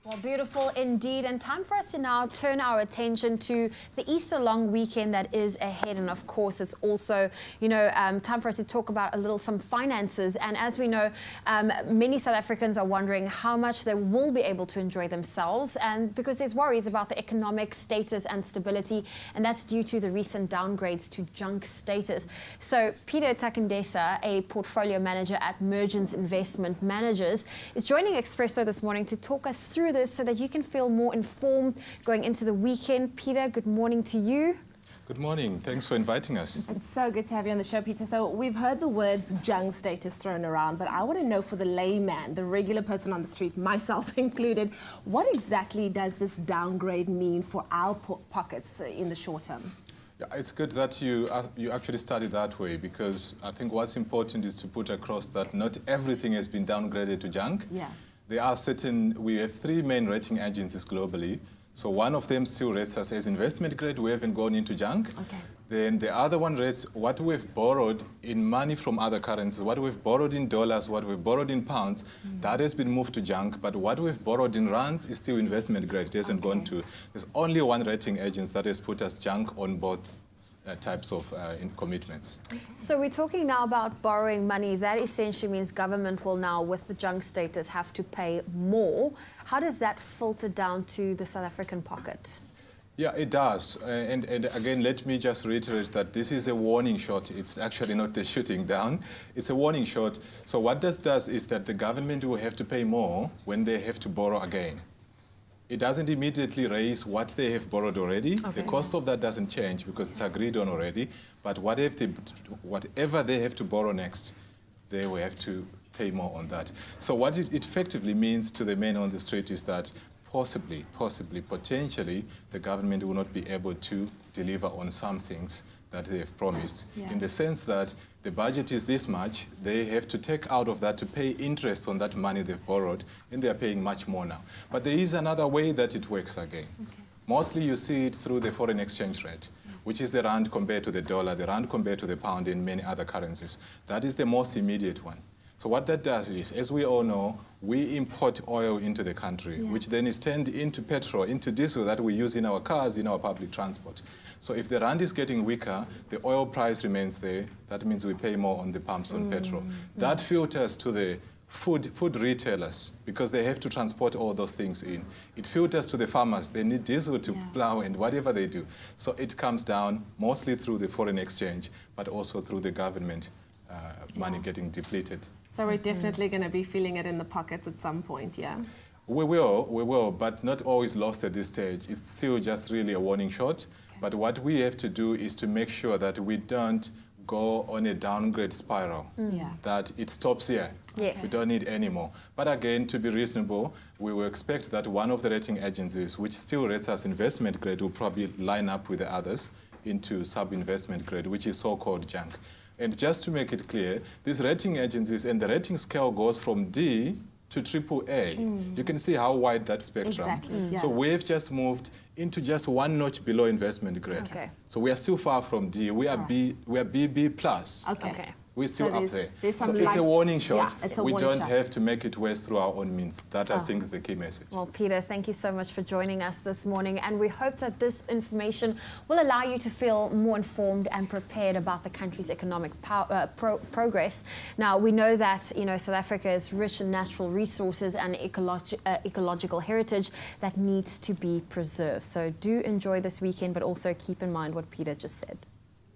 Well, beautiful indeed. And time for us to now turn our attention to the Easter long weekend that is ahead. And of course, it's also, time for us to talk about some finances. And as we know, many South Africans are wondering how much they will be able to enjoy themselves. And because there's worries about the economic status and stability, and that's due to the recent downgrades to junk status. So Peter Takaendesa, a portfolio manager at Mergence Investment Managers, is joining Expresso this morning to talk us through this so that you can feel more informed going into the weekend. Peter, good morning to you. Good morning. Thanks for inviting us. It's so good to have you on the show, Peter. So we've heard the words junk status thrown around, but I want to know for the layman, the regular person on the street, myself included, what exactly does this downgrade mean for our pockets in the short term? Yeah, it's good that you actually started that way, because I think what's important is to put across that not everything has been downgraded to junk. Yeah. There are we have three main rating agencies globally. So one of them still rates us as investment grade. We haven't gone into junk. Okay. Then the other one rates what we've borrowed in money from other currencies, what we've borrowed in dollars, what we've borrowed in pounds, that has been moved to junk. But what we've borrowed in rands is still investment grade. It hasn't gone to. There's only one rating agency that has put us junk on both types of commitments. So we're talking now about borrowing money. That essentially means government will now, with the junk status, have to pay more. How does that filter down to the South African pocket? Yeah, it does. And again, let me just reiterate that this is a warning shot. It's actually not the shooting down. It's a warning shot. So what this does is that the government will have to pay more when they have to borrow again. It doesn't immediately raise what they have borrowed already. Okay. The cost of that doesn't change because it's agreed on already. But whatever they have to borrow next, they will have to pay more on that. So what it effectively means to the men on the street is that possibly, potentially, the government will not be able to deliver on some things that they have promised, in the sense that the budget is this much, they have to take out of that to pay interest on that money they've borrowed, and they are paying much more now. But there is another way that it works again. Okay. Mostly you see it through the foreign exchange rate, which is the rand compared to the dollar, the rand compared to the pound, and many other currencies. That is the most immediate one. So what that does is, as we all know, we import oil into the country, which then is turned into petrol, into diesel that we use in our cars, in our public transport. So if the rand is getting weaker, the oil price remains there. That means we pay more on the pumps on petrol. That filters to the food retailers, because they have to transport all those things in. It filters to the farmers. They need diesel to plow and whatever they do. So it comes down mostly through the foreign exchange, but also through the government money getting depleted. So we're definitely going to be feeling it in the pockets at some point, yeah? We will, but not always lost at this stage. It's still just really a warning shot. Okay. But what we have to do is to make sure that we don't go on a downgrade spiral, that it stops here. Yes. We don't need any more. But again, to be reasonable, we will expect that one of the rating agencies, which still rates us investment grade, will probably line up with the others into sub-investment grade, which is so-called junk. And just to make it clear, these rating agencies and the rating scale goes from D to AAA. You can see how wide that spectrum. Exactly. So we've just moved into just one notch below investment grade. Okay. So we are still far from D. We are BB plus. Okay. We're still up there. So it's a warning shot. Yeah, we don't have to make it worse through our own means. That, I think, is the key message. Well, Peter, thank you so much for joining us this morning. And we hope that this information will allow you to feel more informed and prepared about the country's economic progress. Now, we know that, South Africa is rich in natural resources and ecological heritage that needs to be preserved. So do enjoy this weekend, but also keep in mind what Peter just said.